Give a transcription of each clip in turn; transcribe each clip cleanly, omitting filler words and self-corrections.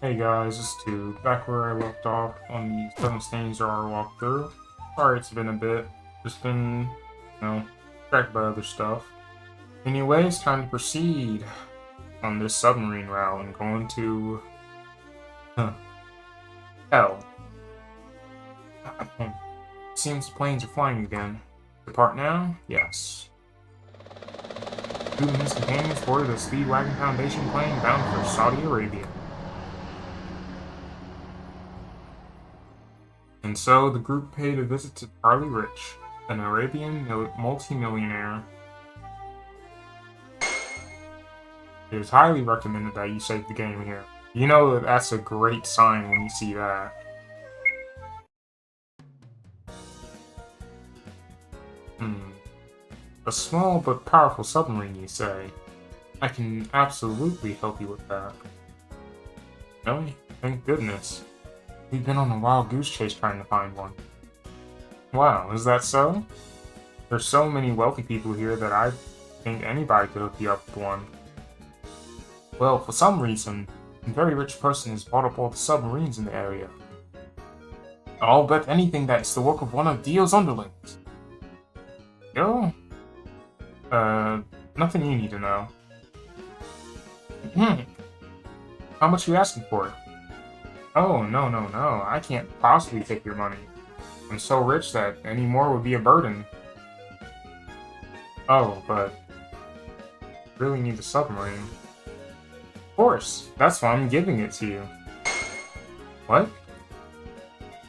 Hey guys, it's Two, back where I left off on the Seven Stains R walkthrough. Sorry it's been a bit, just been, distracted by other stuff. Anyway, it's time to proceed on this submarine route and going to, hell. Seems the planes are flying again. Depart now? Yes. Two and his companions boarded a Speedwagon Foundation plane bound for Saudi Arabia. And so the group paid a visit to Charlie Rich, an Arabian multimillionaire. It is highly recommended that you save the game here. You know that that's a great sign when you see that. A small but powerful submarine, you say? I can absolutely help you with that. Really? Thank goodness. We've been on a wild goose chase trying to find one. Wow, is that so? There's so many wealthy people here that I think anybody could hook you up with one. Well, for some reason, a very rich person has bought up all the submarines in the area. I'll bet anything that it's the work of one of Dio's underlings. Dio? Nothing you need to know. How much are you asking for it? Oh, no, I can't possibly take your money. I'm so rich that any more would be a burden. Oh, but really need the submarine. Of course, that's why I'm giving it to you. What?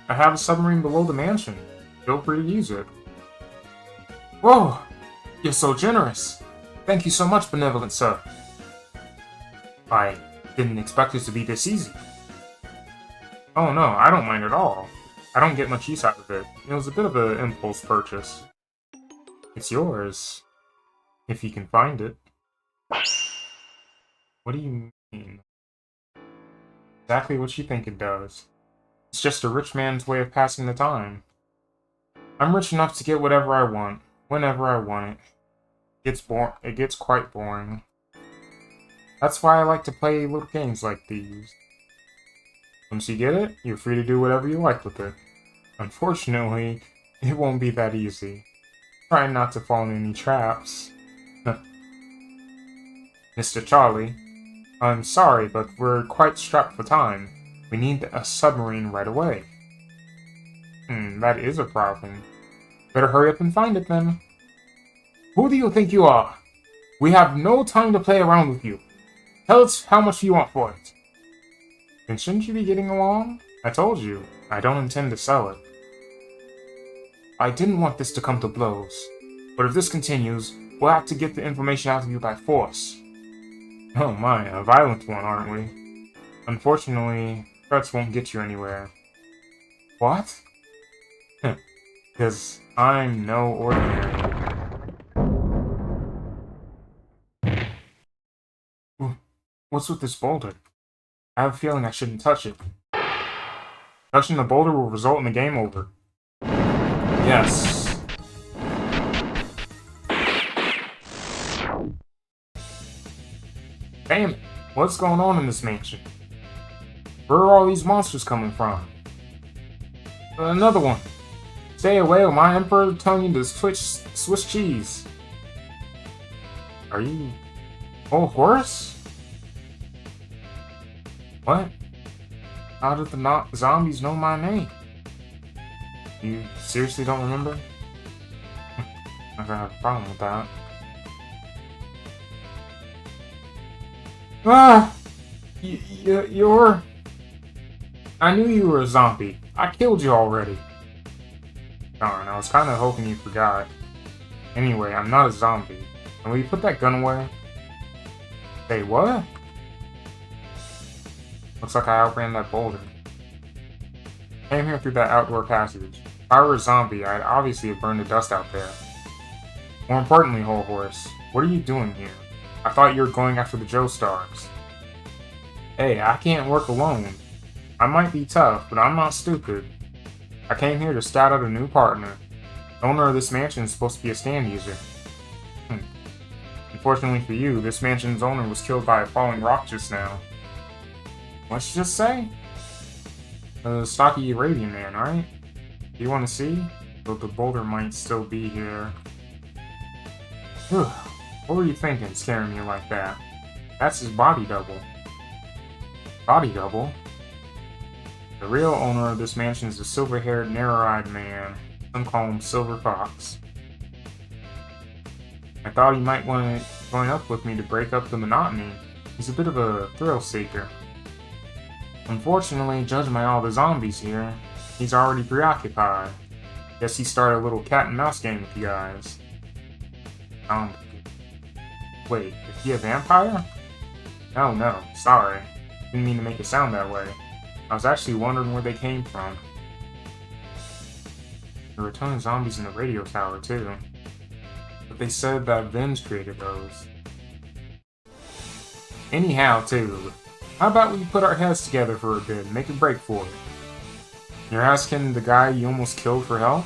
I have a submarine below the mansion. Feel free to use it. Whoa! You're so generous. Thank you so much, benevolent sir. I didn't expect it to be this easy. Oh no, I don't mind at all. I don't get much use out of it. It was a bit of an impulse purchase. It's yours. If you can find it. What do you mean? Exactly what you think it does. It's just a rich man's way of passing the time. I'm rich enough to get whatever I want, whenever I want it. It gets quite boring. That's why I like to play little games like these. Once you get it, you're free to do whatever you like with it. Unfortunately, it won't be that easy. Try not to fall in any traps. Mr. Charlie, I'm sorry, but we're quite strapped for time. We need a submarine right away. That is a problem. Better hurry up and find it then. Who do you think you are? We have no time to play around with you. Tell us how much you want for it. Then shouldn't you be getting along? I told you, I don't intend to sell it. I didn't want this to come to blows, but if this continues, we'll have to get the information out of you by force. Oh my, a violent one, aren't we? Unfortunately, threats won't get you anywhere. What? Because I'm no ordinary. What's with this boulder? I have a feeling I shouldn't touch it. Touching the boulder will result in the game over. Yes. Damn it! What's going on in this mansion? Where are all these monsters coming from? Another one! Stay away or my emperor telling you to switch Swiss cheese. Are you Hol Horse? What? How did the zombies know my name? You seriously don't remember? I'm gonna have a problem with that. Ah! You're... I knew you were a zombie. I killed you already. Darn, I was kinda hoping you forgot. Anyway, I'm not a zombie. And will you put that gun away? Say what? Looks like I outran that boulder. Came here through that outdoor passage. If I were a zombie, I'd obviously have burned the dust out there. More importantly, Hol Horse, what are you doing here? I thought you were going after the Joestars. Hey, I can't work alone. I might be tough, but I'm not stupid. I came here to scout out a new partner. The owner of this mansion is supposed to be a stand user. Unfortunately for you, this mansion's owner was killed by a falling rock just now. What'd you just say? The stocky Arabian man, right? Do you want to see? Though the boulder might still be here. Whew. What were you thinking, scaring me like that? That's his body double. Body double? The real owner of this mansion is a silver-haired, narrow-eyed man. Some call him Silver Fox. I thought he might want to join up with me to break up the monotony. He's a bit of a thrill-seeker. Unfortunately, judging by all the zombies here, he's already preoccupied. Guess he started a little cat-and-mouse game with you guys. Wait, is he a vampire? No, sorry. Didn't mean to make it sound that way. I was actually wondering where they came from. There were a ton of zombies in the radio tower, too. But they said that Vince created those. Anyhow, too, how about we put our heads together for a bit and make a break for it? You're asking the guy you almost killed for help?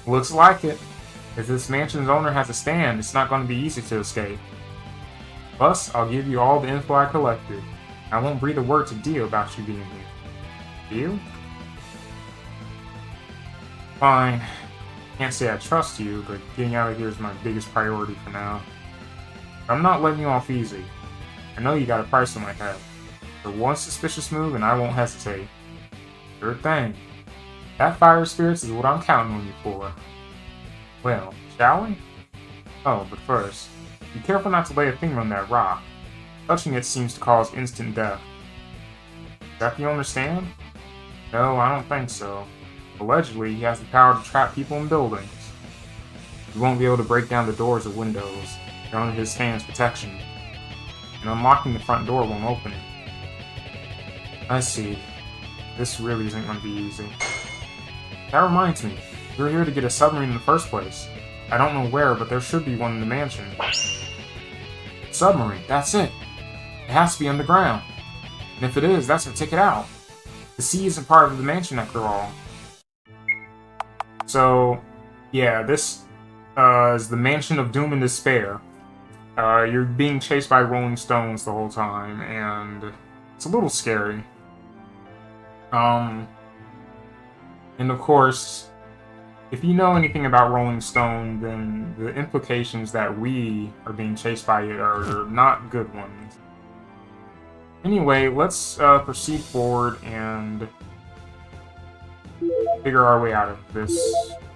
Looks like it. If this mansion's owner has a stand, it's not going to be easy to escape. Plus, I'll give you all the info I collected. I won't breathe a word to Dio about you being here. Dio? Fine. Can't say I trust you, but getting out of here is my biggest priority for now. But I'm not letting you off easy. I know you got a price on my head. For one suspicious move and I won't hesitate. Sure thing. That fire spirits is what I'm counting on you for. Well, shall we? Oh, but first, be careful not to lay a finger on that rock. Touching it seems to cause instant death. Is that the owner's stand? No, I don't think so. Allegedly, he has the power to trap people in buildings. You won't be able to break down the doors or windows. They're under his stand's protection. And unlocking the front door won't open it. I see. This really isn't going to be easy. That reminds me. We were here to get a submarine in the first place. I don't know where, but there should be one in the mansion. Submarine, that's it. It has to be underground. And if it is, that's our ticket out. The sea isn't part of the mansion after all. So, yeah, this is the Mansion of Doom and Despair. You're being chased by Rolling Stones the whole time, and it's a little scary. And of course, if you know anything about Rolling Stone, then the implications that we are being chased by it are not good ones. Anyway, let's proceed forward and figure our way out of this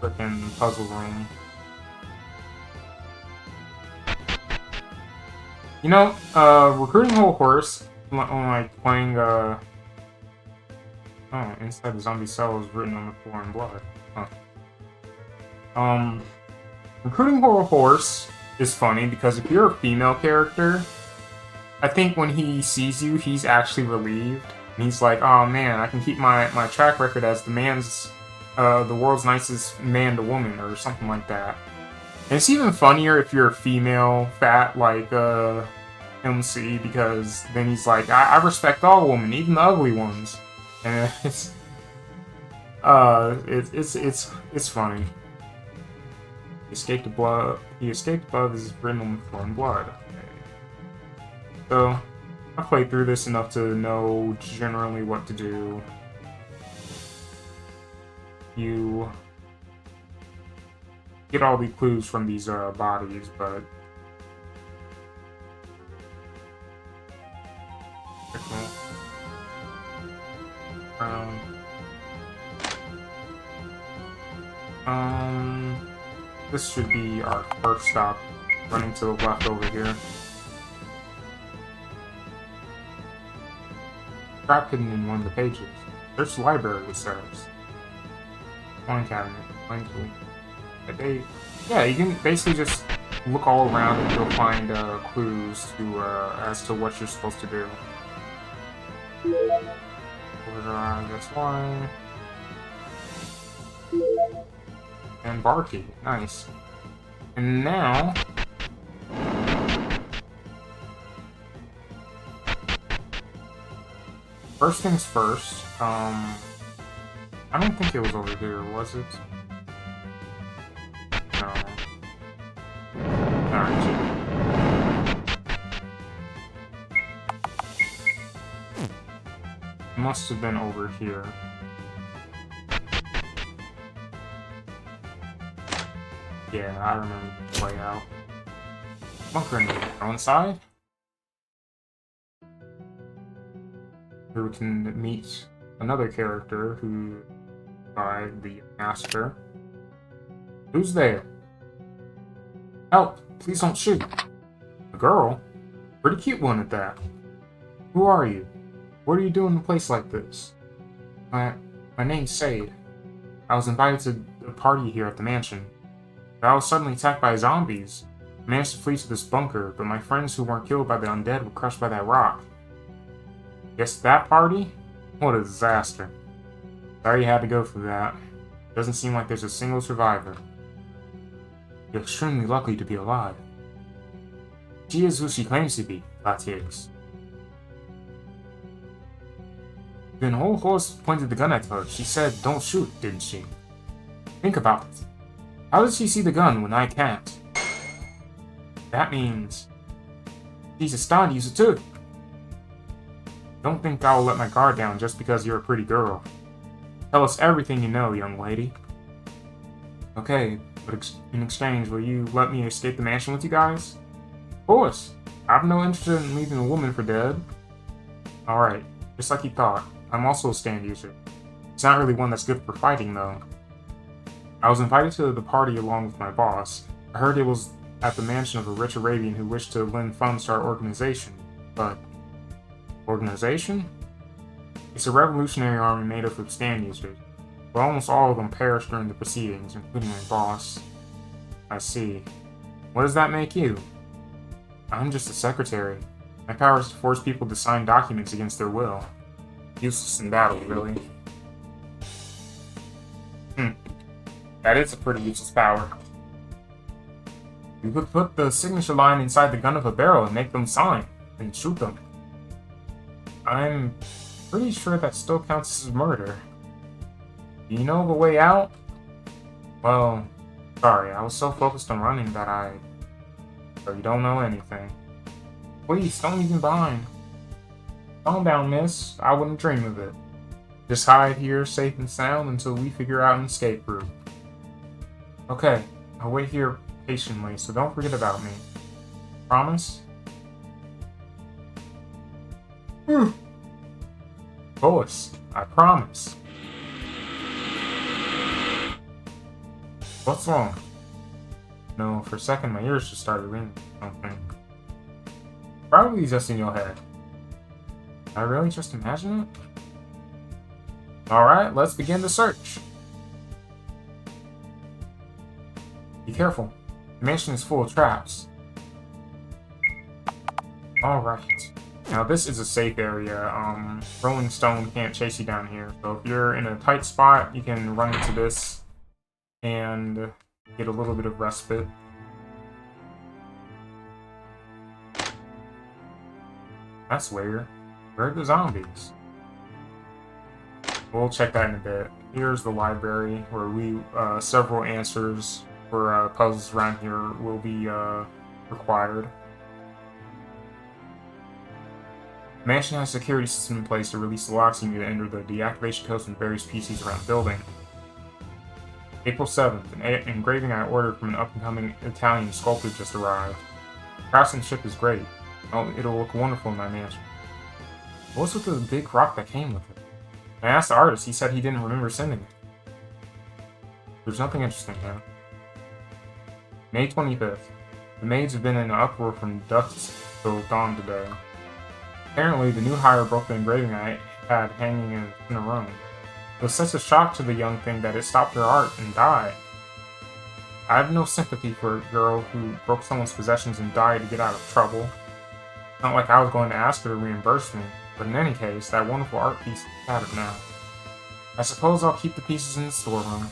frickin' puzzle room. You know, recruiting Hol Horse, like playing, oh, inside the zombie cell is written on the floor in blood. Huh. Recruiting Hol Horse is funny because if you're a female character, I think when he sees you, he's actually relieved. And he's like, oh man, I can keep my track record as the world's nicest man to woman, or something like that. And it's even funnier if you're a female fat like MC, because then he's like, I respect all women, even the ugly ones. And it's funny. He escaped above his written with blood. So I played through this enough to know generally what to do. You get all the clues from these bodies, but this should be our first stop. Running to the left over here. Trap hidden in one of the pages. There's the library, it says. Wine cabinet. Wine tool. Yeah, you can basically just look all around and you'll find clues to as to what you're supposed to do. That's why. And bar key. Nice. And now. First things first. I don't think it was over here, was it? No. Alright. It must have been over here. Yeah, I remember the layout. Bunker in there. Go inside. Here we can meet another character who by the master. Who's there? Help! Please don't shoot. A girl? Pretty cute one at that. Who are you? What are you doing in a place like this? My name's Sade. I was invited to a party here at the mansion. But I was suddenly attacked by zombies. I managed to flee to this bunker, but my friends who weren't killed by the undead were crushed by that rock. Guess that party? What a disaster. Sorry you had to go through that. Doesn't seem like there's a single survivor. You're extremely lucky to be alive. She is who she claims to be, Latiers. When Hol Horse pointed the gun at her, she said, "Don't shoot," didn't she? Think about it. How did she see the gun when I can't? That means she's a star user too. Don't think I'll let my guard down just because you're a pretty girl. Tell us everything you know, young lady. Okay, but in exchange, will you let me escape the mansion with you guys? Of course. I have no interest in leaving a woman for dead. Alright, just like you thought. I'm also a stand user. It's not really one that's good for fighting, though. I was invited to the party along with my boss. I heard it was at the mansion of a rich Arabian who wished to lend funds to our organization. But... organization? It's a revolutionary army made up of stand users. But almost all of them perished during the proceedings, including my boss. I see. What does that make you? I'm just a secretary. My power is to force people to sign documents against their will. Useless in battle, really. That is a pretty useless power. You could put the signature line inside the gun of a barrel and make them sign, and shoot them. I'm pretty sure that still counts as murder. Do you know the way out? Well, sorry, I was so focused on running that So you don't know anything. Please, don't leave me behind. Calm down, miss. I wouldn't dream of it. Just hide here, safe and sound, until we figure out an escape route. Okay, I'll wait here patiently, so don't forget about me. Promise? Of course, I promise. What's wrong? No, for a second my ears just started ringing or something. Probably just in your head. Did I really just imagine it? Alright, let's begin the search. Be careful. The mansion is full of traps. Alright. Now this is a safe area. Rolling Stone can't chase you down here. So if you're in a tight spot, you can run into this and get a little bit of respite. That's weird. Where are the zombies? We'll check that in a bit. Here's the library where we several answers for puzzles around here will be required. The mansion has a security system in place to release the locks you need to enter the deactivation codes from various PCs around the building. April 7th, an engraving I ordered from an up-and-coming Italian sculptor just arrived. The craftsmanship is great. It'll look wonderful in my mansion. What's with the big rock that came with it? I asked the artist, he said he didn't remember sending it. There's nothing interesting here. May 25th. The maids have been in an uproar from dusk till dawn today. Apparently, the new hire broke the engraving I had hanging in a room. It was such a shock to the young thing that it stopped her art and died. I have no sympathy for a girl who broke someone's possessions and died to get out of trouble. It's not like I was going to ask her to reimburse me, but in any case, that wonderful art piece is shattered now. I suppose I'll keep the pieces in the storeroom.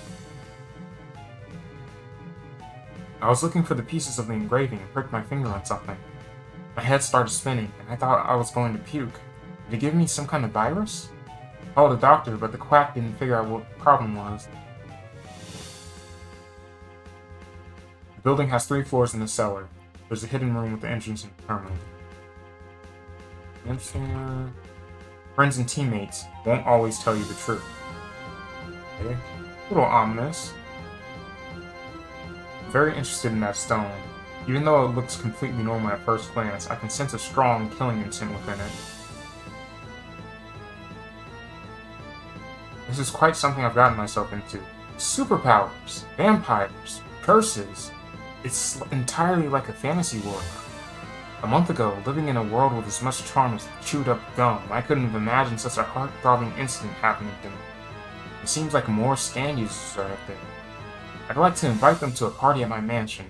I was looking for the pieces of the engraving and pricked my finger on something. My head started spinning, and I thought I was going to puke. Did it give me some kind of virus? I called a doctor, but the quack didn't figure out what the problem was. The building has 3 floors and a cellar. There's a hidden room with the entrance and terminal. Interesting. Friends and teammates won't always tell you the truth. Okay. A little ominous. I'm very interested in that stone. Even though it looks completely normal at first glance, I can sense a strong killing intent within it. This is quite something I've gotten myself into. Superpowers, vampires, curses. It's entirely like a fantasy world. A month ago, living in a world with as much charm as chewed up gum, I couldn't have imagined such a heart-throbbing incident happening to me. It seems like more stand users are out there. I'd like to invite them to a party at my mansion.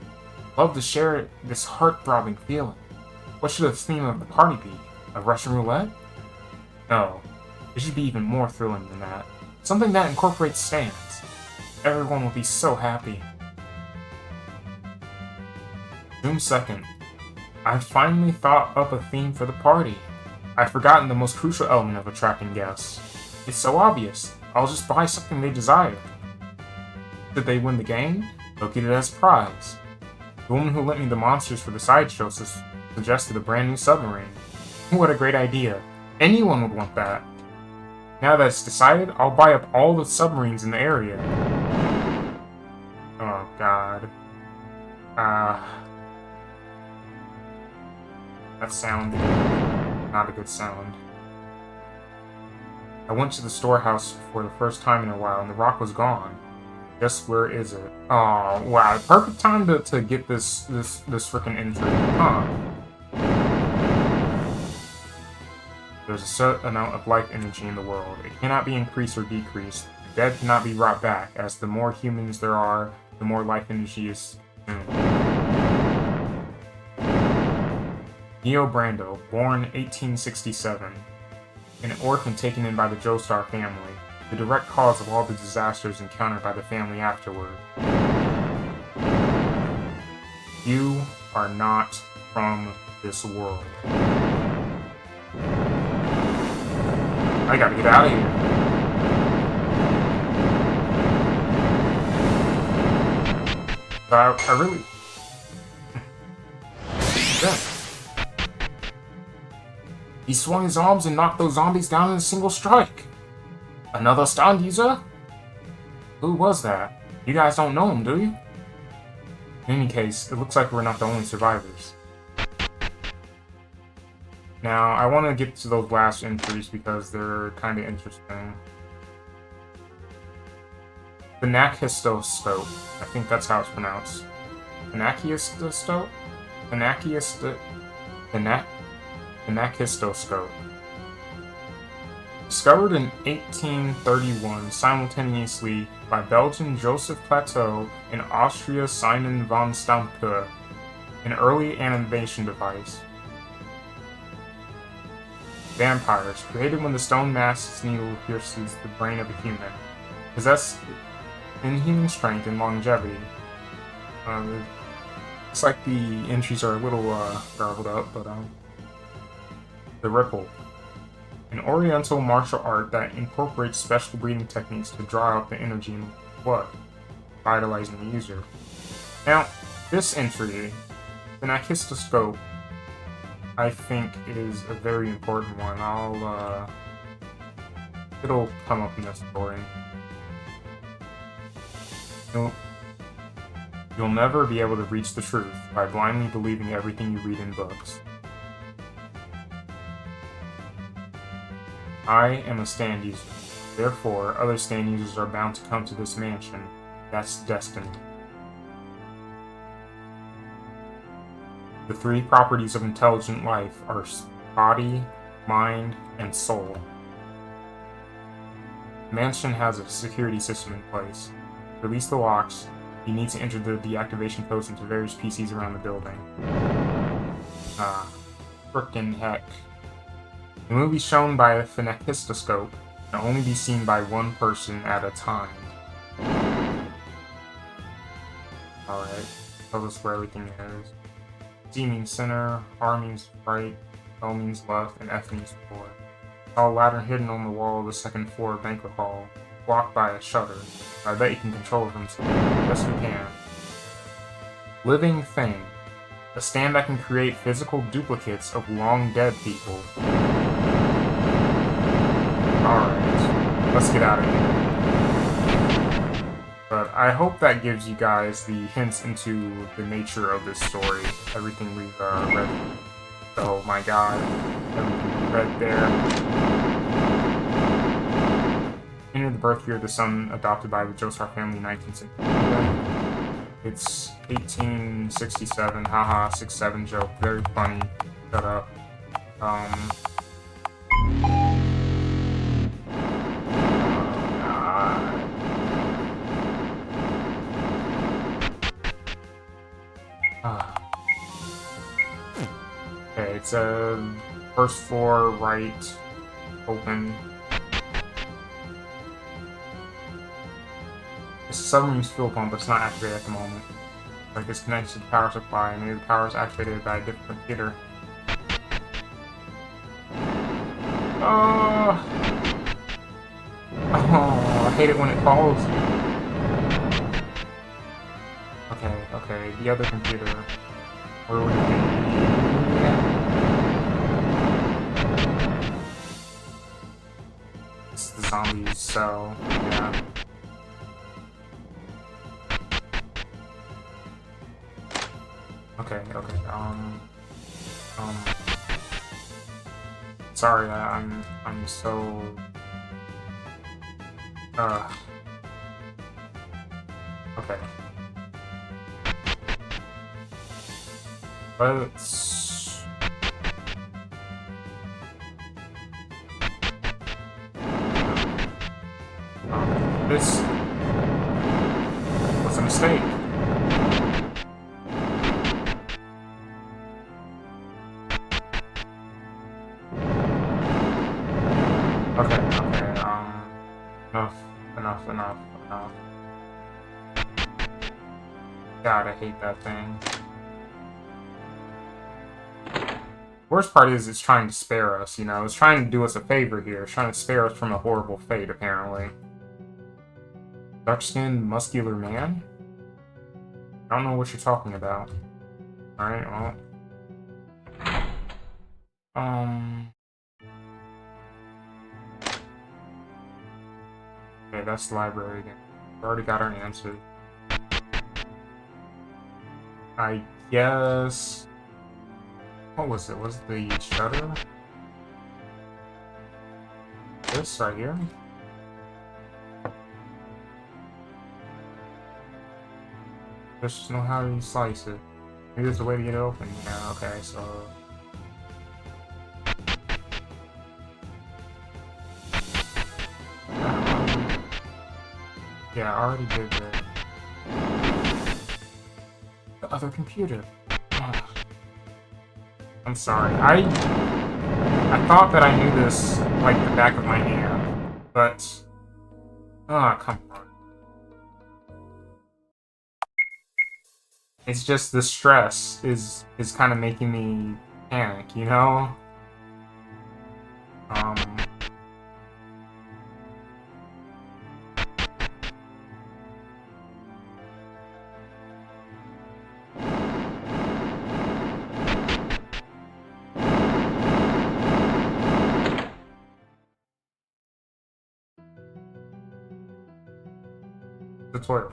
Love to share this heart-throbbing feeling. What should the theme of the party be? A Russian roulette? No, it should be even more thrilling than that. Something that incorporates stands. Everyone will be so happy. June 2nd. I've finally thought up a theme for the party. I'd forgotten the most crucial element of attracting guests. It's so obvious. I'll just buy something they desire. Should they win the game, they'll get it as a prize. The woman who lent me the monsters for the sideshow suggested a brand new submarine. What a great idea. Anyone would want that. Now that it's decided, I'll buy up all the submarines in the area. Oh god. That sound, not a good sound. I went to the storehouse for the first time in a while, and the rock was gone. Just where is it? Oh wow! Perfect time to get this freaking entry, huh? There's a certain amount of life energy in the world. It cannot be increased or decreased. The dead cannot be brought back, as the more humans there are, the more life energy is consumed. Neo Brando, born 1867. An orphan taken in by the Joestar family, the direct cause of all the disasters encountered by the family afterward. You are not from this world. I gotta get out of here. I really... Yeah. He swung his arms and knocked those zombies down in a single strike. Another stand user? Who was that? You guys don't know him, do you? In any case, it looks like we're not the only survivors. Now, I want to get to those last entries because they're kind of interesting. The Panachiostoscope. I think that's how it's pronounced. Panachiostoscope? Panachiostoscope. Discovered in 1831 simultaneously by Belgian Joseph Plateau and Austria Simon von Stampe, an early animation device. Vampires, created when the stone mask's needle pierces the brain of a human, possess inhuman strength and longevity. Looks like the entries are a little garbled up, but The Ripple. An oriental martial art that incorporates special breathing techniques to draw out the energy in blood, vitalizing the user. Now, this entry, the Panachiostoscope, I think is a very important one. It'll come up in this story. You'll never be able to reach the truth by blindly believing everything you read in books. I am a stand user. Therefore, other stand users are bound to come to this mansion. That's destiny. The three properties of intelligent life are body, mind, and soul. The mansion has a security system in place. Release the locks. You need to enter the deactivation codes into various PCs around the building. Frickin' heck. The movie shown by the Panachiostoscope can only be seen by one person at a time. Alright, tell us where everything is. Z means center, R means right, L means left, and F means floor. Saw a ladder hidden on the wall of the second floor banquet hall, blocked by a shutter. I bet you can control it from today. Yes, we can. Living thing. A stand that can create physical duplicates of long dead people. let's get out of here. But I hope that gives you guys the hints into the nature of this story. Everything we've read. Oh my god. Everything we read there. Entered the birth year of the son adopted by the Joestar family in 1960. It's 1867. Haha, 6-7 joke. Very funny. Shut up. Okay, it's a first floor, right, open. It's a submarine's fuel pump, but it's not activated at the moment. Like it's connected to the power supply, and maybe the power is activated by a different computer. Oh, I hate it when it follows you. Okay, the other computer. Where would it be? It's the zombies, so yeah. Okay. Sorry, I'm so okay. Let's this was a mistake. Okay, enough. God, I hate that thing. Worst part is it's trying to spare us, you know? It's trying to do us a favor here. It's trying to spare us from a horrible fate, apparently. Dark-skinned, muscular man? I don't know what you're talking about. Alright, well... Okay, that's the library again. We already got our answer. I guess... What was it? Was it the shutter? This right here? Just know how you slice it. Maybe there's a way to get it open. Yeah, okay, so... Yeah, I already did that. The other computer. Ugh. I'm sorry. I thought that I knew this like the back of my hand, but come on. It's just the stress is kind of making me panic, you know? The toilet.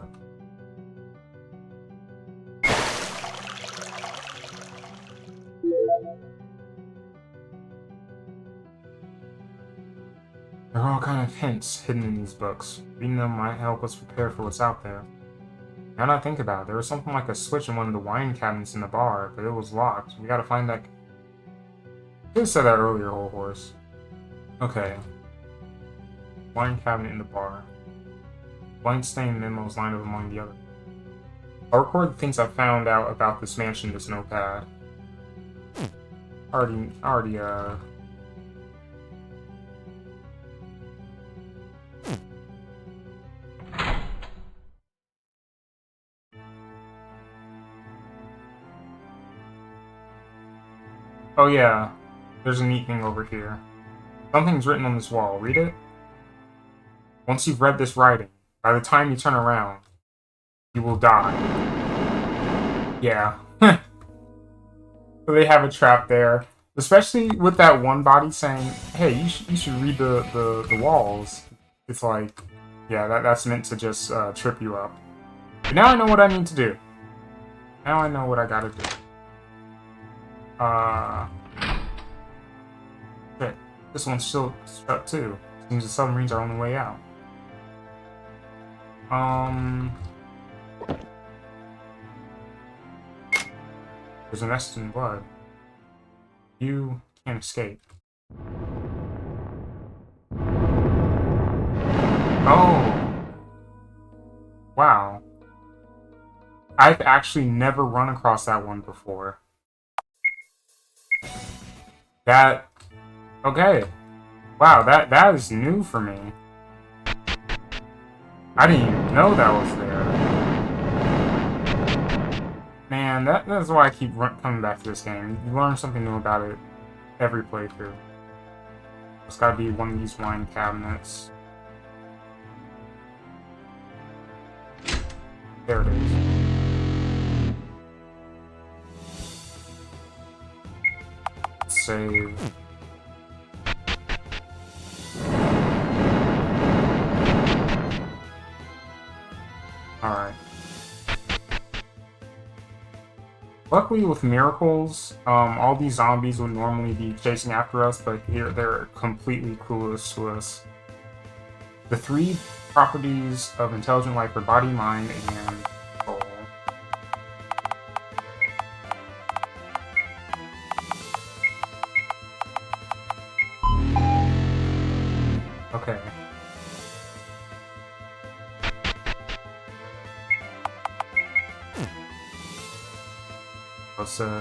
There are all kind of hints hidden in these books. Reading them might help us prepare for what's out there. Now that I think about it, there was something like a switch in one of the wine cabinets in the bar, but it was locked. We gotta find that... I could have said that earlier, Hol Horse. Okay. Wine cabinet in the bar. Blank stain memos lined up among the others. I'll record the things I found out about this mansion in this notepad. Already, Oh yeah, there's a neat thing over here. Something's written on this wall. Read it? Once you've read this writing, by the time you turn around, you will die. Yeah. So they have a trap there. Especially with that one body saying, hey, you should read the walls. It's like, yeah, that's meant to just trip you up. But now I know what I need to do. Now I know what I gotta do. Shit. This one's still shut too. Seems the submarines are on the way out. There's a nest in blood. You can't escape. Oh! Wow. I've actually never run across that one before. That... Okay. Wow, that is new for me. I didn't even know that was there. Man, that's why I keep coming back to this game. You learn something new about it every playthrough. It's gotta be one of these wine cabinets. There it is. Save. Alright. Luckily with miracles, all these zombies would normally be chasing after us, but here they're completely clueless to us. The 3 properties of intelligent life are body, mind, and soul. Okay. So,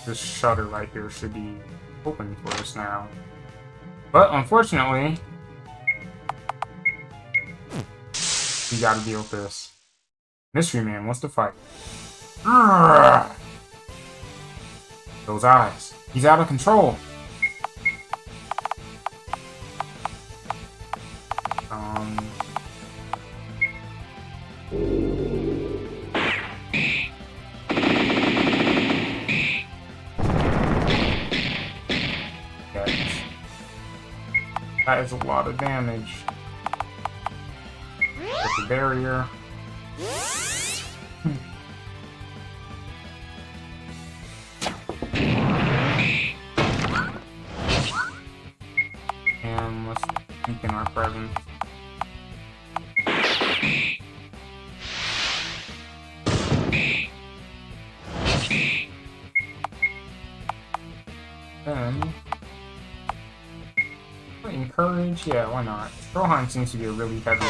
this shutter right here should be open for us now. But, unfortunately, we gotta deal with this. Mystery Man wants to fight. Urgh! Those eyes. He's out of control. That is a lot of damage. With the barrier. And let's weaken our presence. Then encourage, yeah, why not? Stroheim seems to be a really heavy hitter,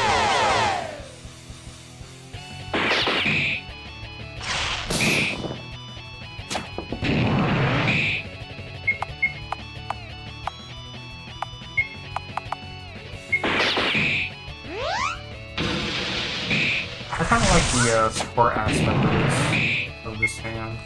I kind of like the support aspect of this hand.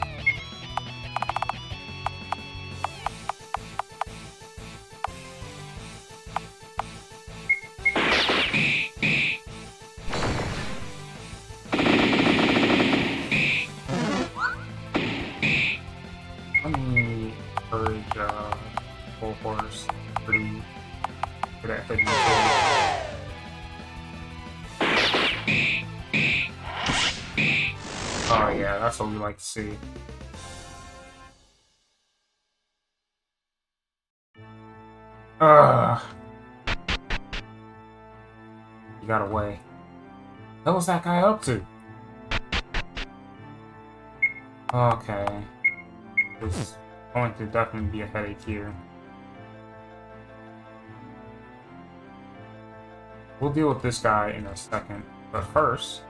Hol Horse, pretty good at hitting Oh yeah, that's what we like to see. Ugh. He got away. What was that guy up to? Okay. This is going to definitely be a headache here. We'll deal with this guy in a second, but first,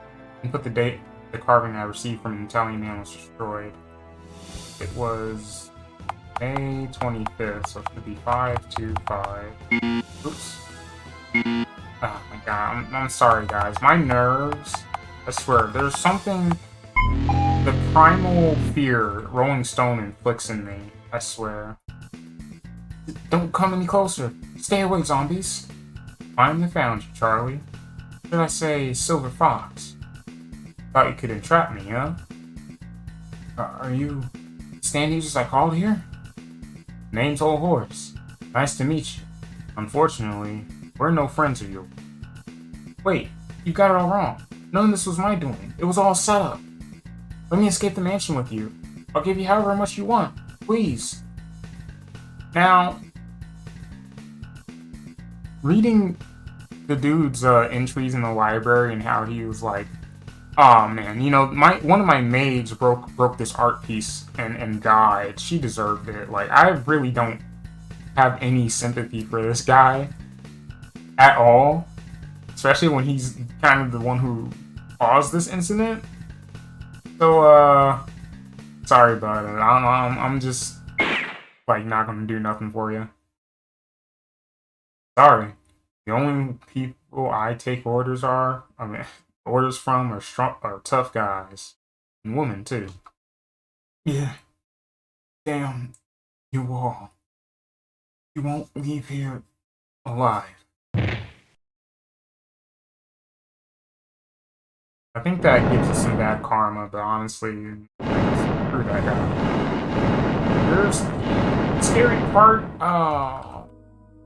input the date the carving I received from an Italian man was destroyed. It was May 25th, so it should be 525. Oops. Oh my god, I'm sorry guys. My nerves, I swear, there's something... The primal fear Rolling Stone inflicts in me, I swear. Don't come any closer. Stay away, zombies. Finally found you, Charlie. Should I say Silver Fox? Thought you could entrap me, huh? Are you stand users I called here? Name's Hol Horse. Nice to meet you. Unfortunately, We're no friends of yours. Wait, you got it all wrong. None of this was my doing. It was all set up. Let me escape the mansion with you. I'll give you however much you want. Please. Now, reading the dude's entries in the library and how he was like, oh man, you know, one of my maids broke this art piece and died. She deserved it. Like, I really don't have any sympathy for this guy at all, especially when he's kind of the one who caused this incident. So, sorry about it. I'm just like not gonna do nothing for you. Sorry. The only people I take orders from are tough guys and women too. Yeah. Damn you all. You won't leave here alive. I think that gives us some bad karma, but honestly, screw that guy. Here's the scary part. Oh,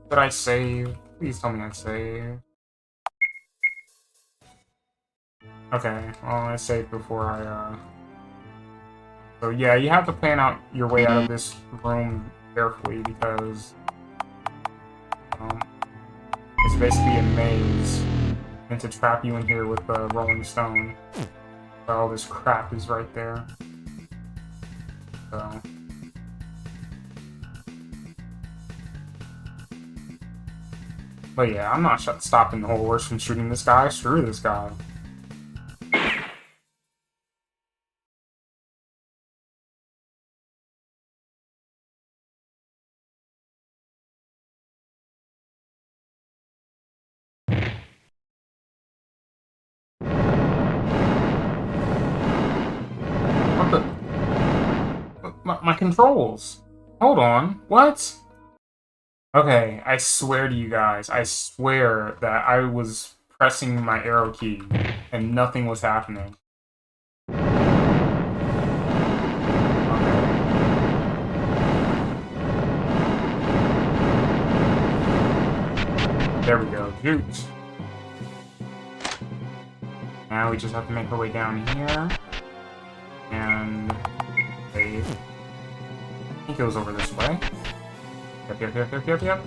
did I save? Please tell me I saved. Okay, well, I saved before I, So yeah, you have to plan out your way out of this room carefully because it's basically a maze meant to trap you in here with the rolling stone. But all this crap is right there. So. But yeah, I'm not stopping the Hol Horse from shooting this guy. Screw this guy. What the? My controls. Hold on. What? Okay, I swear to you guys, I swear that I was pressing my arrow key and nothing was happening. Okay. There we go. Shoot. Now we just have to make our way down here. And save. I think it was over this way. Yep.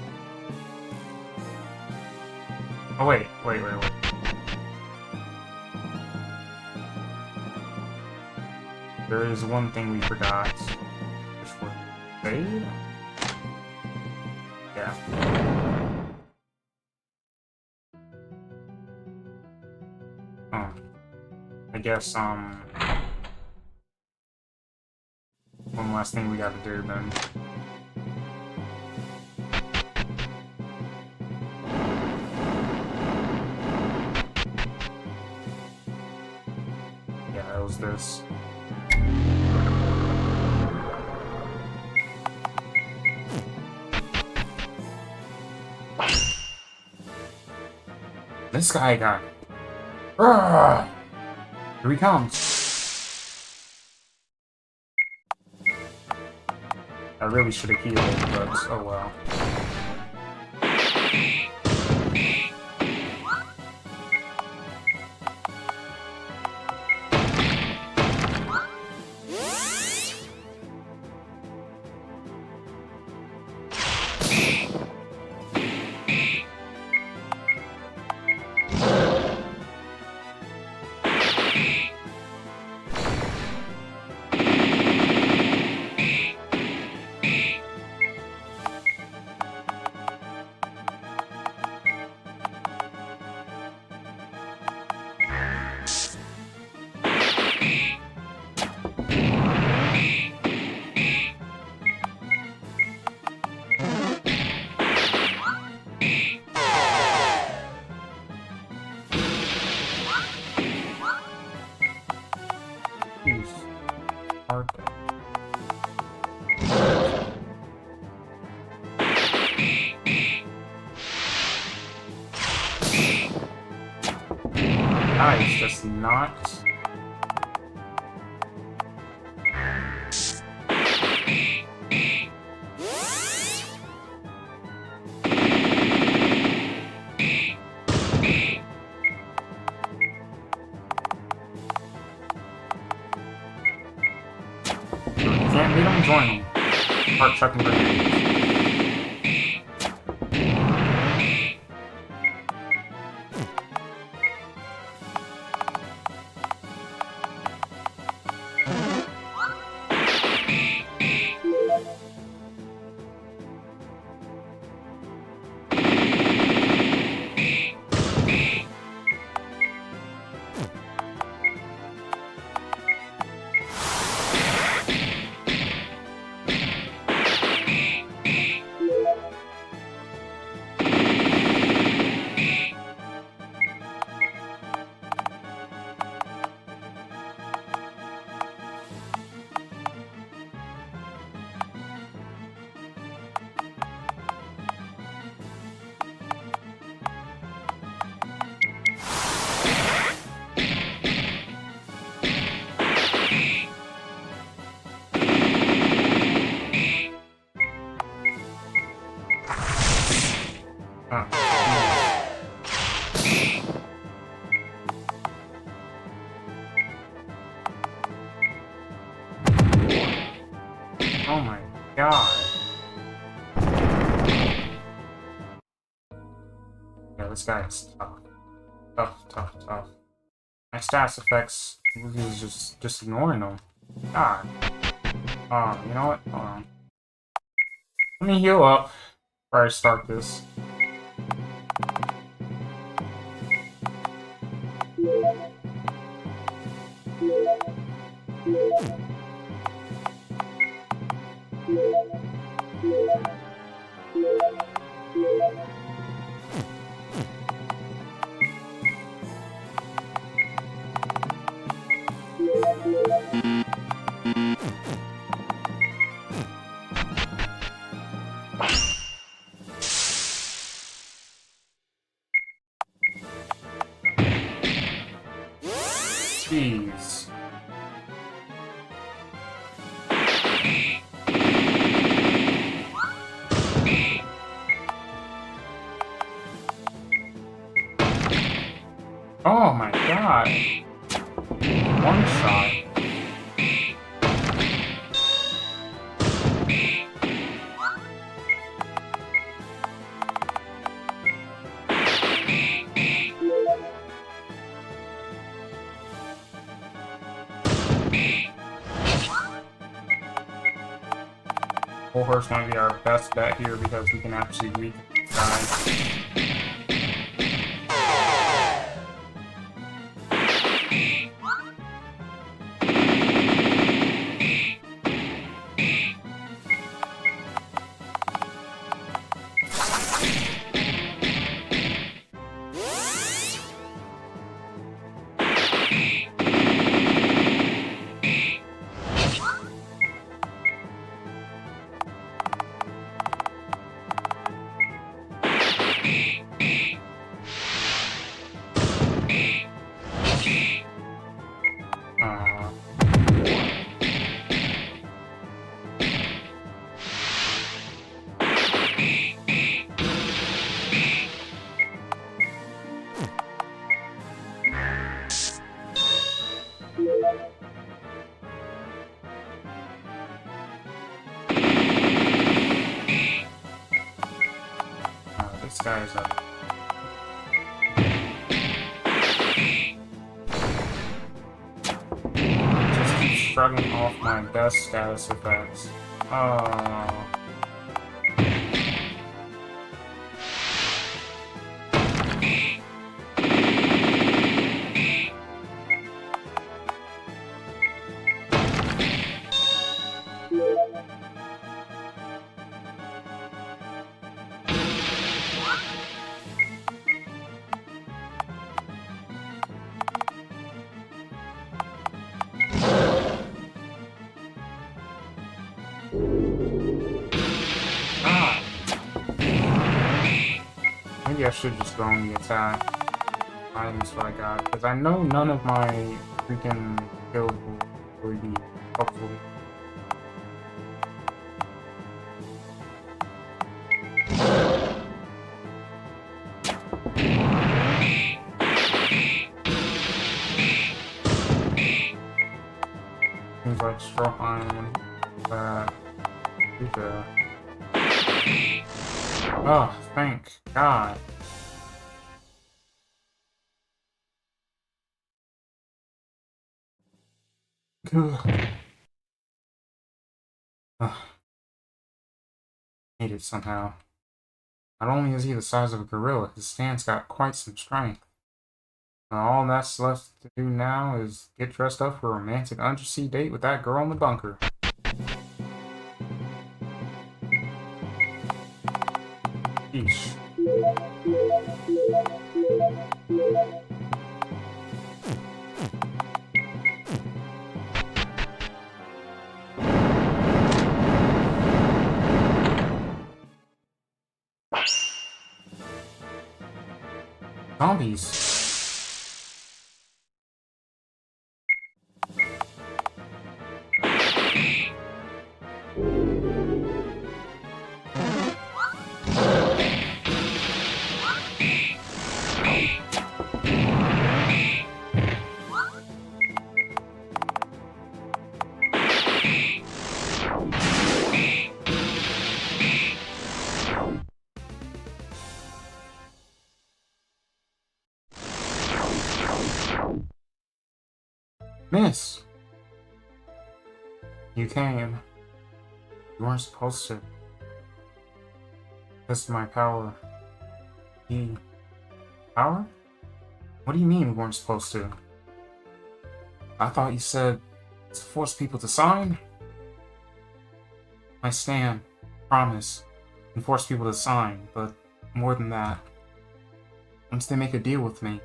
Oh, wait. There is one thing we forgot. Which was save? Yeah. Oh. I guess, one last thing we gotta do then. This. This guy got. Here he comes. I really should have healed, but oh well. Nice, just not. start chucking grenades. Oh my god. Yeah, this guy is tough. Tough. My stats effects is just ignoring them. God. You know what? Hold on. Let me heal up before I start this. Jeez. Oh my god. One shot. Hol Horse might be our best bet here because we can actually read the guy. This guy is up. Just keep shrugging off my best status effects. Oh. Maybe I should just go on the attack. Items what I got. Because I know none of my freaking kills will be helpful. Things like straw iron, Oh, thank God. Ugh, made it somehow. Not only is he the size of a gorilla, his stand's got quite some strength. All that's left to do now is get dressed up for a romantic undersea date with that girl in the bunker. Eesh. Zombies. Miss! You came. You weren't supposed to. This is my power. Power? What do you mean we weren't supposed to? I thought you said to force people to sign? I stand, promise, and force people to sign, but more than that. Once they make a deal with me,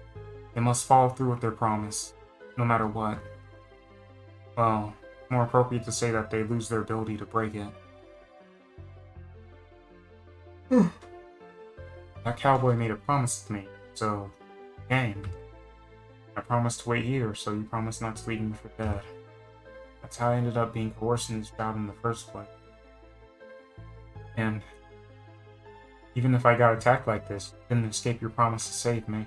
they must follow through with their promise, no matter what. Well, more appropriate to say that they lose their ability to break it. That cowboy made a promise to me, so, game. I promised to wait here, so you promised not to leave me for dead. That's how I ended up being coerced in this job in the first place. And even if I got attacked like this, you didn't escape your promise to save me.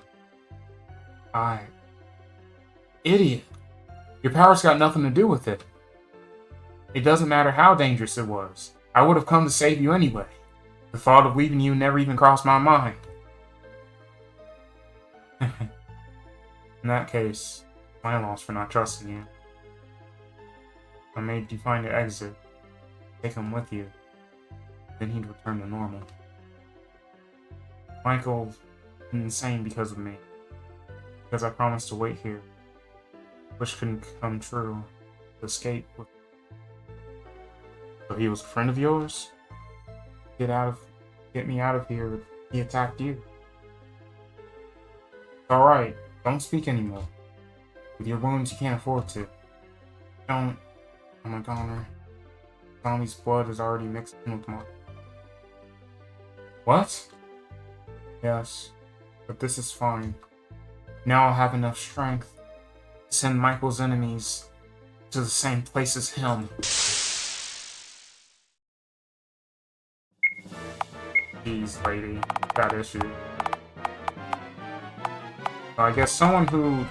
Idiot! Your power's got nothing to do with it. It doesn't matter how dangerous it was. I would have come to save you anyway. The thought of leaving you never even crossed my mind. In that case, my loss for not trusting you. I made you find an exit. Take him with you. Then he'd return to normal. Michael went insane because of me. Because I promised to wait here. Which couldn't come true. To escape with. So he was a friend of yours? Get me out of here. He attacked you. Alright, don't speak anymore. With your wounds, you can't afford to. Don't. I'm a goner. Tommy's blood is already mixed in with mine. What? Yes, but this is fine. Now I'll have enough strength to send Michael's enemies to the same place as him. Jeez, lady. Got issue. I guess someone who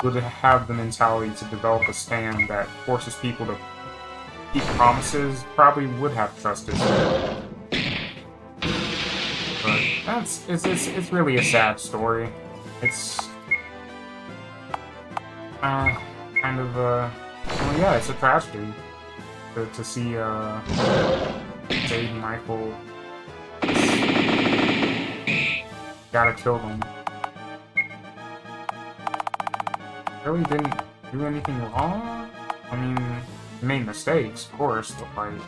would have the mentality to develop a stand that forces people to keep promises probably would have trusted. But it's really a sad story. It's kind of well, yeah, it's a tragedy to see Jade and Michael gotta kill them. Really didn't do anything wrong. I mean, they made mistakes, of course, but like,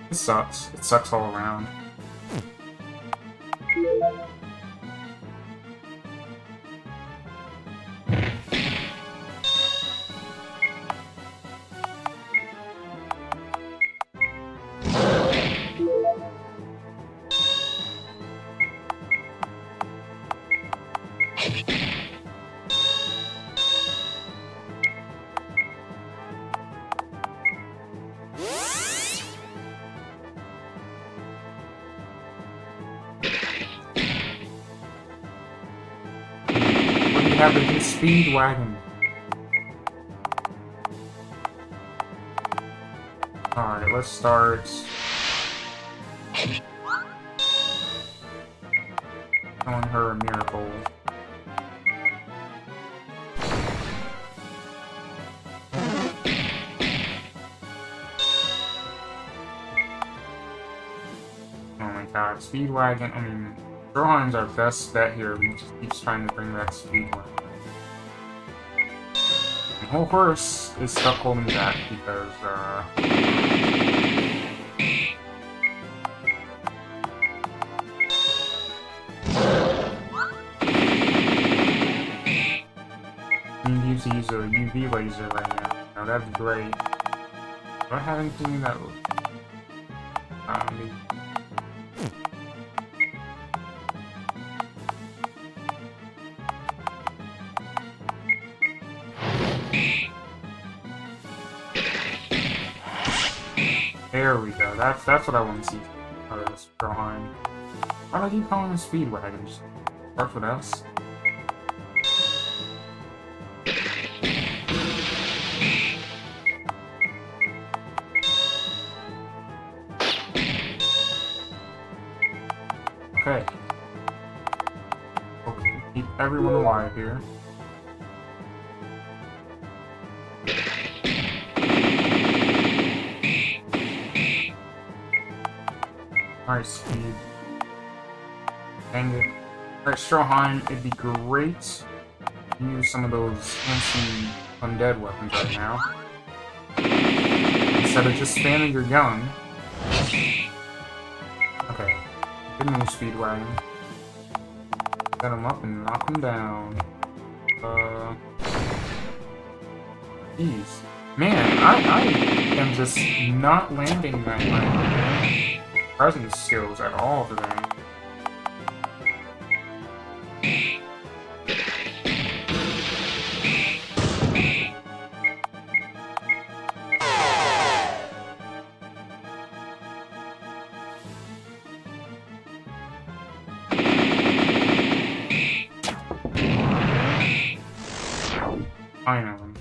it sucks. It sucks all around. Have a new speed wagon. Alright, let's start... showing her a miracle. Oh my god, Speedwagon, I mean, Stroheim's our best bet here. We just keeps trying to bring back Speedwagon. And Hol Horse is stuck holding back because, you need to use a UV laser right now. Now that'd be great. Do I have anything that will... There we go. That's what I want to see out of this Stroheim. Why do I keep calling them Speedwagon? Just start with us. Okay. Okay, keep everyone alive here. Alright, Speed. Dang it. Alright, Stroheim, it'd be great to use some of those fancy undead weapons right now. Instead of just spamming your gun. Okay. Good move, Speedwagon. Set him up and knock him down. Jeez. Man, I am just not landing my presence skills at all today. Finally.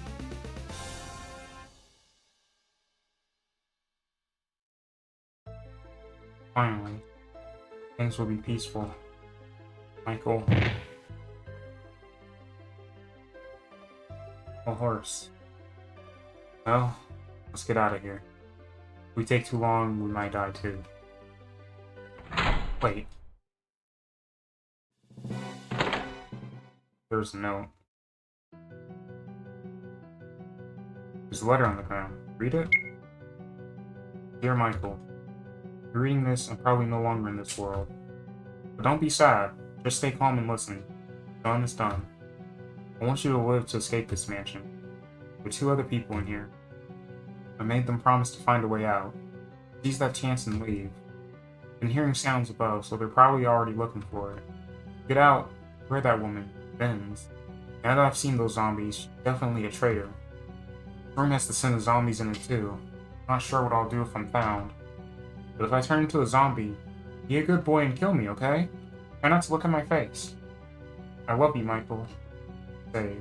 Finally. Things will be peaceful. Michael. Hol Horse. Well, let's get out of here. If we take too long, we might die too. Wait. There's a note. There's a letter on the ground. Read it? Dear Michael, you're reading this, I'm probably no longer in this world. But don't be sad. Just stay calm and listen. Done is done. I want you to live to escape this mansion. With 2 other people in here. I made them promise to find a way out. Seize that chance and leave. Been hearing sounds above, so they're probably already looking for it. Get out. Where that woman? Ben's. Now that I've seen those zombies, she's definitely a traitor. The room has to send the zombies in it too. I'm not sure what I'll do if I'm found. But if I turn into a zombie, be a good boy and kill me, okay? Try not to look at my face. I love you, Michael. Save.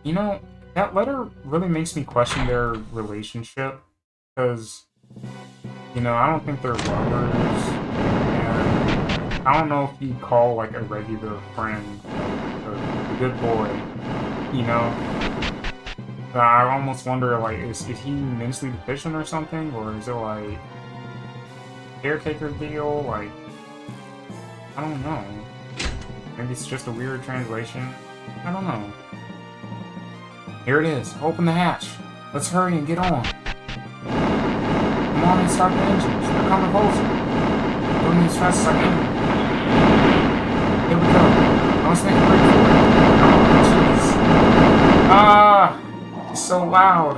You know, that letter really makes me question their relationship. Because, you know, I don't think they're lovers. And I don't know if you'd call, like, a regular friend a good boy. You know? I almost wonder, like, is he mentally deficient or something? Or is it, like, caretaker deal? Like, I don't know. Maybe it's just a weird translation. I don't know. Here it is. Open the hatch. Let's hurry and get on. Come on and start the engines. They're coming closer. I'm doing as fast as I can. Here we go. Let's make a break for it. Oh, jeez. Ah! It's so loud.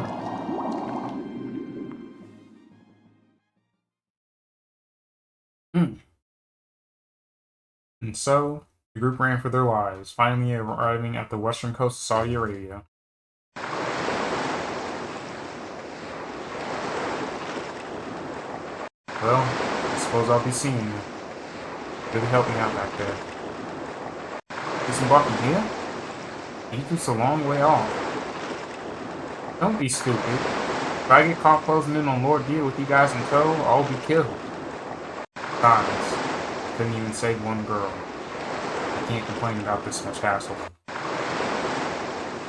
And so, the group ran for their lives, finally arriving at the western coast of Saudi Arabia. Well, I suppose I'll be seeing you. Really help me out back there. Disembarking here? Egypt's a long way off. Don't be stupid. If I get caught closing in on Lord Deal with you guys in tow, I'll be killed. Besides, couldn't even save one girl. I can't complain about this much hassle.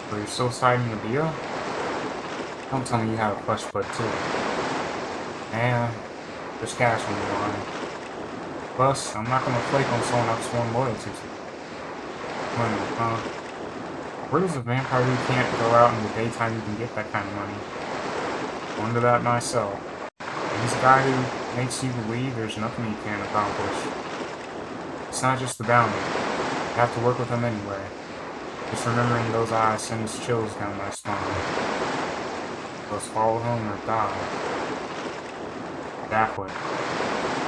So you're still siding the deal? Don't tell me you have a flesh foot too. Yeah, there's cash on the line. Plus, I'm not gonna flake on someone I've sworn loyalty to. Money, huh? Where does a vampire who can't go out in the daytime even get that kind of money? Wonder that myself. He's a guy who makes you believe there's nothing he can't accomplish. It's not just the bounty. You have to work with him anyway. Just remembering those eyes sends chills down my spine. Let's follow him or die. That way.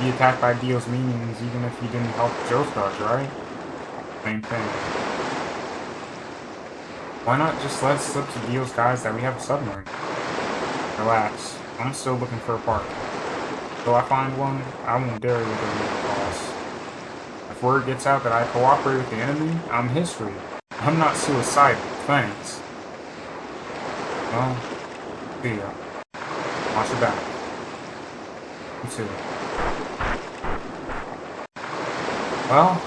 Be attacked by Dio's minions even if you didn't help Joe's guards, right? Same thing. Why not just let it slip to Dio's guys that we have a submarine? Relax. I'm still looking for a partner. Till I find one, I won't dare you to leave the boss. If word gets out that I cooperate with the enemy, I'm history. I'm not suicidal, thanks. Well, see ya. Watch your back. You too. Well,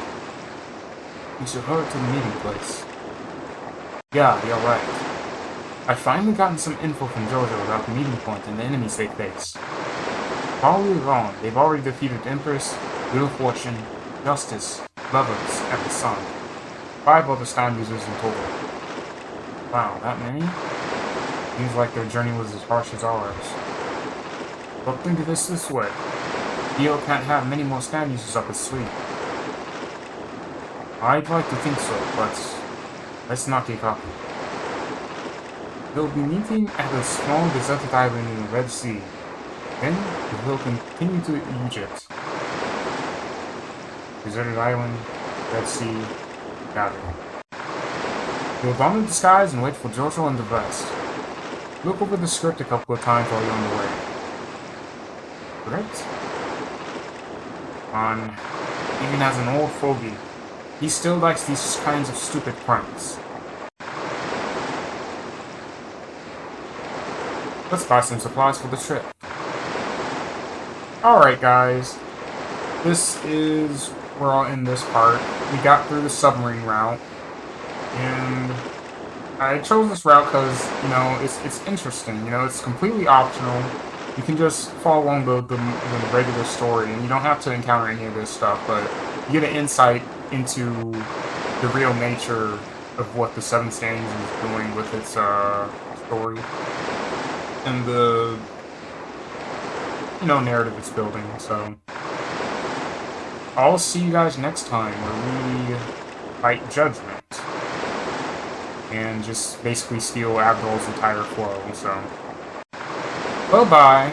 we should hurry to the meeting place. Yeah, you're right. I've finally gotten some info from Jojo about the meeting point and the enemies they face. Follow me along. They've already defeated Empress, Wheel of Fortune, Justice, Lovers, and the Sun. 5 other Stein users in total. Wow, that many? Seems like their journey was as harsh as ours. But think of this way. Dio can't have many more Stein users up his sleeve. I'd like to think so, but let's not get cocky. They'll be meeting at a small deserted island in the Red Sea. Then, they'll continue to Egypt. Deserted island, Red Sea, got it. You'll dominate the skies and wait for Jojo and the rest. Look over the script a couple of times while you're on the way. Correct? Even as an old fogey, he still likes these kinds of stupid pranks. Let's buy some supplies for the trip. Alright guys, this is where I'll end this part. We got through the submarine route, and I chose this route because, you know, it's interesting, you know, it's completely optional. You can just follow along the regular story, and you don't have to encounter any of this stuff, but you get an insight into the real nature of what the Seven Standings is doing with its story. And the, you know, narrative it's building, so. I'll see you guys next time where we fight Judgment. And just basically steal Abdul's entire flow, so. Bye-bye.